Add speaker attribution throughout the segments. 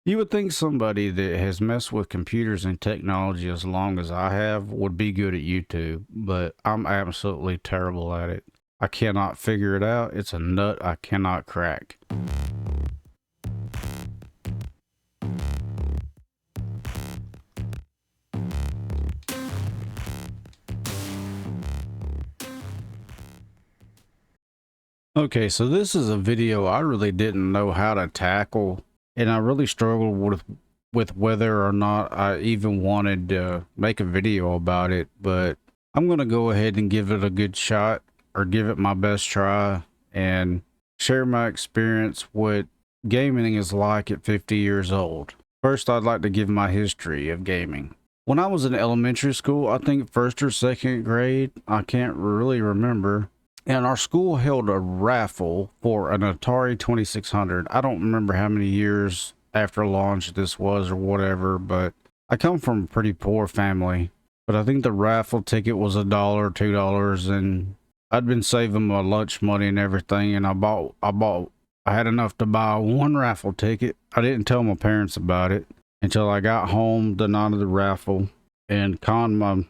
Speaker 1: You would think somebody that has messed with computers and technology as long as I have would be good at YouTube, but I'm absolutely terrible at it. I cannot figure it out. It's a nut I cannot crack. Okay, so this is a video I really didn't know how to tackle, and I really struggled with whether or not I even wanted to make a video about it, but I'm going to go ahead and give it a good shot, or give it my best try, and share my experience what gaming is like at 50 years old. First, I'd like to give my history of gaming. When I was in elementary school, I think first or second grade, I can't really remember, and our school held a raffle for an Atari 2600. I don't remember how many years after launch this was or whatever, but I come from a pretty poor family. But I think the raffle ticket was $1, $2, and I'd been saving my lunch money and everything, and I had enough to buy one raffle ticket. I didn't tell my parents about it until I got home the night of the raffle and conned my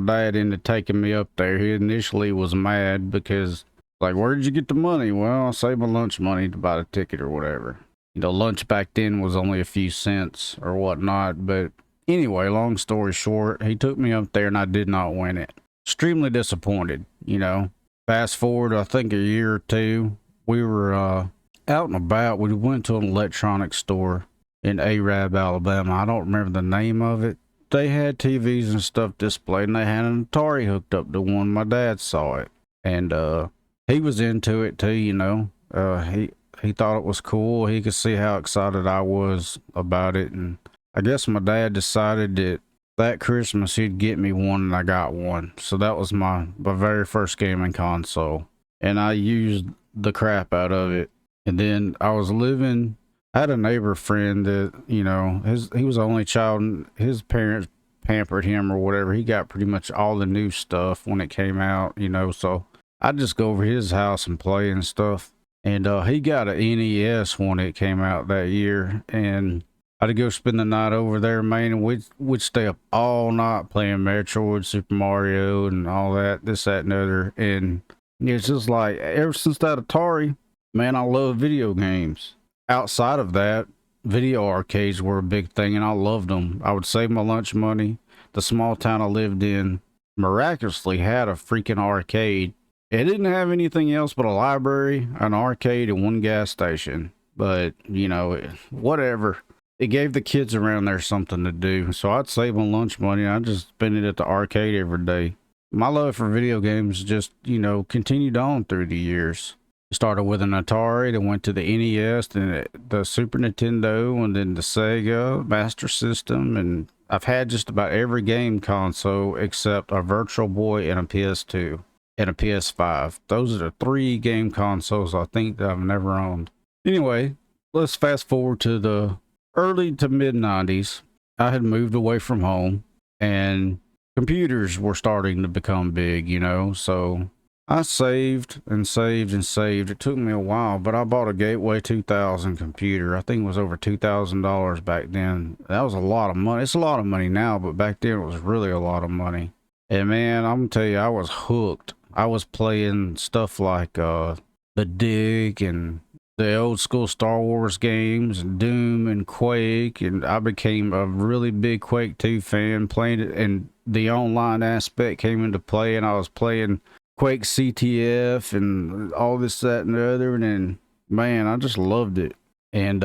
Speaker 1: dad into taking me up there. He initially was mad because, like, where did you get the money? Well, I saved my lunch money to buy the ticket or whatever. You know, lunch back then was only a few cents or whatnot. But anyway, long story short, he took me up there and I did not win it. Extremely disappointed, you know. Fast forward, I think a year or two, we were out and about. We went to an electronics store in Arab, Alabama. I don't remember the name of it. They had TVs and stuff displayed, and they had an Atari hooked up to one. My dad saw it, and he was into it too. You know, he thought it was cool. He could see how excited I was about it, and I guess my dad decided that Christmas he'd get me one, and I got one. So that was my very first gaming console, and I used the crap out of it. And then I had a neighbor friend that, you know, he was the only child and his parents pampered him or whatever. He got pretty much all the new stuff when it came out, you know, so I'd just go over his house and play and stuff. And he got an NES when it came out that year, and I'd go spend the night over there, man, and we'd stay up all night playing Metroid, Super Mario, and all that, this, that, and other. And it's just like, ever since that Atari, man, I love video games. Outside of that, video arcades were a big thing, and I loved them. I would save my lunch money. The small town I lived in miraculously had a freaking arcade. It didn't have anything else but a library, an arcade, and one gas station. But, you know, whatever. It gave the kids around there something to do. So I'd save my lunch money. I'd just spend it at the arcade every day. My love for video games just, you know, continued on through the years. Started with an Atari, then went to the NES, then the Super Nintendo, and then the Sega Master System. And I've had just about every game console except a Virtual Boy and a PS2 and a PS5. Those are the three game consoles I think that I've never owned. Anyway, let's fast forward to the early to mid 90s. I had moved away from home and computers were starting to become big, you know, so I saved and saved and saved. It took me a while, but I bought a Gateway 2000 computer. I think it was over $2,000 back then. That was a lot of money. It's a lot of money now, but back then it was really a lot of money. And man, I'm gonna tell you, I was hooked. I was playing stuff like The Dig and the old school Star Wars games and Doom and Quake, and I became a really big Quake 2 fan playing it, and the online aspect came into play, and I was playing Quake CTF and all this, that, and the other, and then, man, I just loved it. And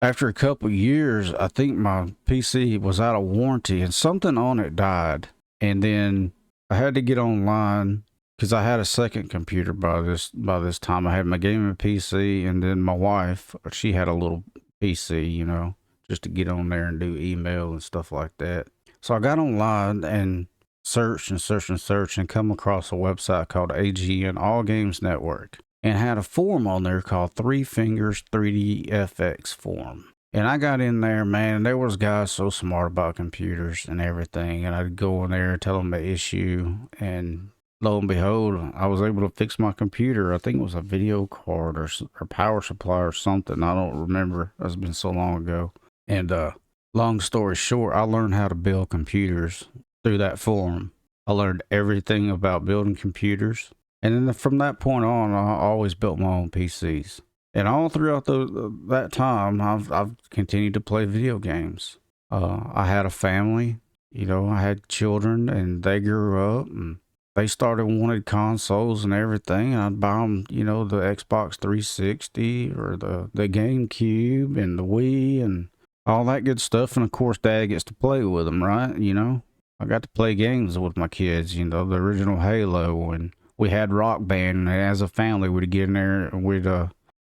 Speaker 1: after a couple years, I think my PC was out of warranty, and something on it died. And then I had to get online because I had a second computer by this time. I had my gaming PC, and then my wife, she had a little PC, you know, just to get on there and do email and stuff like that. So I got online and search and come across a website called AGN, All Games Network, and had a forum on there called Three Fingers 3DFX forum. And I got in there, man, and there was guys so smart about computers and everything, and I'd go in there and tell them the issue, and lo and behold, I was able to fix my computer. I think it was a video card or power supply or something. I don't remember. It's been so long ago. And long story short, I learned how to build computers through that forum. I learned everything about building computers. And then from that point on, I always built my own PCs. And all throughout that time, I've continued to play video games. I had a family, you know, I had children, and they grew up, and they started wanting consoles and everything. And I'd buy them, you know, the Xbox 360 or the GameCube and the Wii and all that good stuff. And of course, Dad gets to play with them, right? You know, I got to play games with my kids, you know, the original Halo, and we had Rock Band. And as a family, we'd get in there and we'd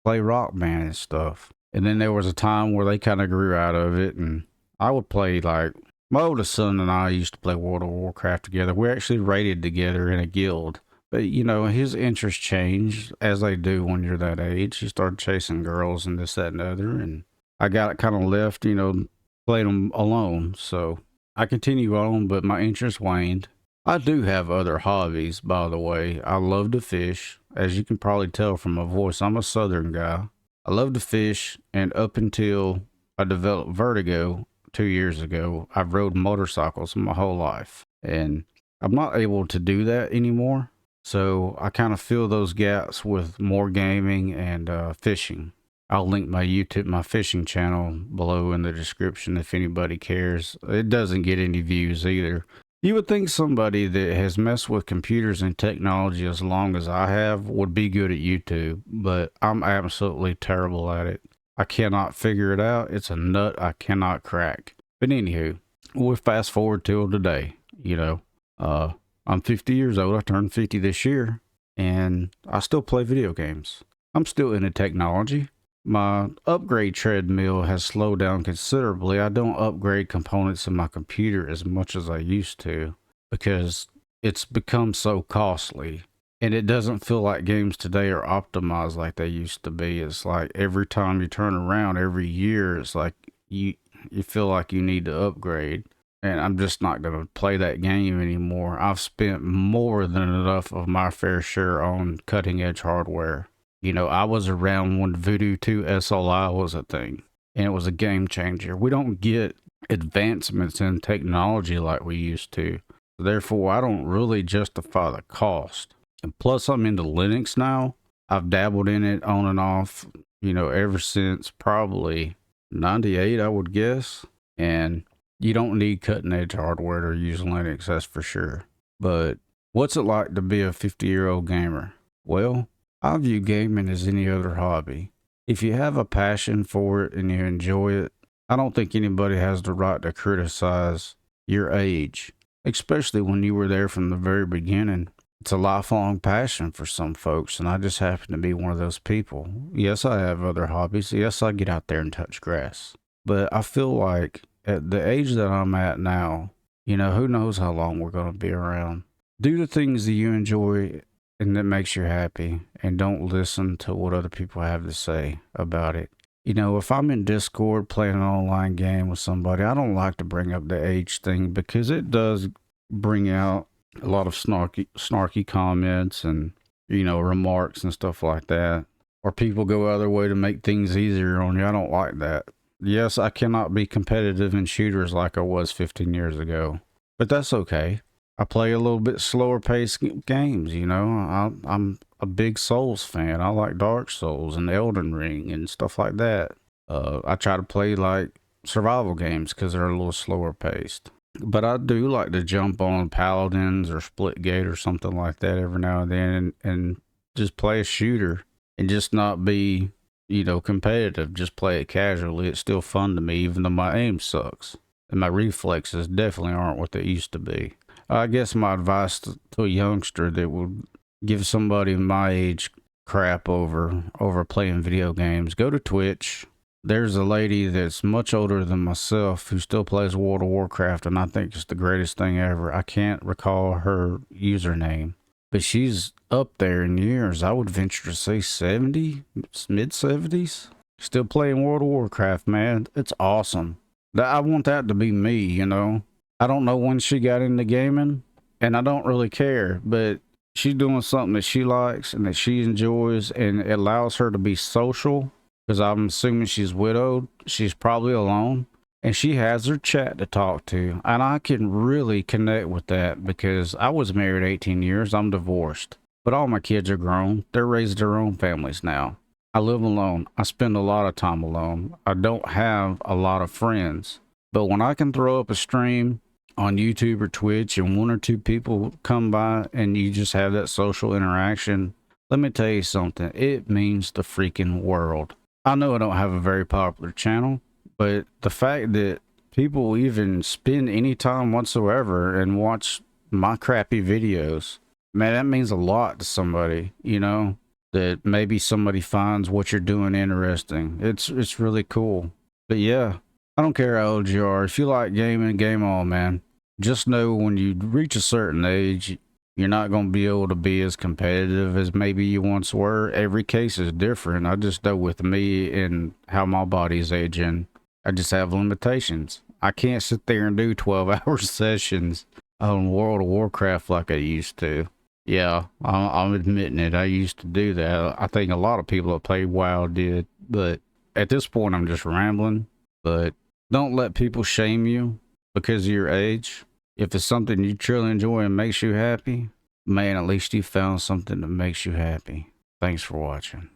Speaker 1: play Rock Band and stuff. And then there was a time where they kind of grew out of it, and I would play like my oldest son and I used to play World of Warcraft together. We actually raided together in a guild. But, you know, his interests changed as they do when you're that age. He started chasing girls and this, that, and the other. And I got kind of left, you know, playing them alone. So I continue on, but my interest waned. I do have other hobbies, by the way. I love to fish. As you can probably tell from my voice, I'm a southern guy. I love to fish, and up until I developed vertigo 2 years ago, I've rode motorcycles my whole life. And I'm not able to do that anymore. So I kind of fill those gaps with more gaming and fishing. I'll link my fishing channel below in the description if anybody cares. It doesn't get any views either. You would think somebody that has messed with computers and technology as long as I have would be good at YouTube, but I'm absolutely terrible at it. I cannot figure it out. It's a nut I cannot crack. But anywho, we'll fast forward till today. You know, I'm 50 years old. I turned 50 this year, and I still play video games. I'm still into technology. My upgrade treadmill has slowed down considerably. I don't upgrade components in my computer as much as I used to because it's become so costly. And it doesn't feel like games today are optimized like they used to be. It's like every time you turn around every year, it's like you feel like you need to upgrade. And I'm just not going to play that game anymore. I've spent more than enough of my fair share on cutting edge hardware. You know, I was around when Voodoo 2 SLI was a thing, and it was a game changer. We don't get advancements in technology like we used to. Therefore, I don't really justify the cost. And plus, I'm into Linux now. I've dabbled in it on and off, you know, ever since probably 98, I would guess. And you don't need cutting edge hardware to use Linux, that's for sure. But what's it like to be a 50-year-old gamer? Well, I view gaming as any other hobby. If you have a passion for it and you enjoy it, I don't think anybody has the right to criticize your age, especially when you were there from the very beginning. It's a lifelong passion for some folks, and I just happen to be one of those people. Yes, I have other hobbies. Yes, I get out there and touch grass. But I feel like at the age that I'm at now, you know, who knows how long we're going to be around. Do the things that you enjoy and that makes you happy, and don't listen to what other people have to say about it. You know, if I'm in Discord playing an online game with somebody, I don't like to bring up the age thing because it does bring out a lot of snarky comments and, you know, remarks and stuff like that. Or people go out of their way to make things easier on you. I don't like that. Yes, I cannot be competitive in shooters like I was 15 years ago, but that's okay. I play a little bit slower paced games, you know. I'm a big Souls fan. I like Dark Souls and Elden Ring and stuff like that. I try to play like survival games because they're a little slower paced. But I do like to jump on Paladins or Splitgate or something like that every now and then and just play a shooter and just not be, you know, competitive. Just play it casually. It's still fun to me, even though my aim sucks. And my reflexes definitely aren't what they used to be. I guess my advice to a youngster that would give somebody my age crap over playing video games, go to Twitch. There's a lady that's much older than myself who still plays World of Warcraft, and I think it's the greatest thing ever. I can't recall her username, but she's up there in years. I would venture to say 70, mid 70s. Still playing World of Warcraft, man. It's awesome. I want that to be me, you know. I don't know when she got into gaming, and I don't really care, but she's doing something that she likes and that she enjoys, and it allows her to be social because I'm assuming she's widowed. She's probably alone, and she has her chat to talk to. And I can really connect with that because I was married 18 years. I'm divorced, but all my kids are grown. They're raising their own families now. I live alone. I spend a lot of time alone. I don't have a lot of friends. But when I can throw up a stream on YouTube or Twitch and one or two people come by and you just have that social interaction, let me tell you something. It means the freaking world. I know I don't have a very popular channel, but the fact that people even spend any time whatsoever and watch my crappy videos, man, that means a lot to somebody, you know, that maybe somebody finds what you're doing interesting. It's really cool. But yeah, I don't care how old you are. If you like gaming, game on, man. Just know when you reach a certain age, you're not going to be able to be as competitive as maybe you once were. Every case is different. I just know with me and how my body's aging, I just have limitations. I can't sit there and do 12-hour sessions on World of Warcraft like I used to. Yeah, I'm admitting it. I used to do that. I think a lot of people that played WoW did, but at this point, I'm just rambling. But don't let people shame you because of your age. If it's something you truly enjoy and makes you happy, man, at least you found something that makes you happy. Thanks for watching.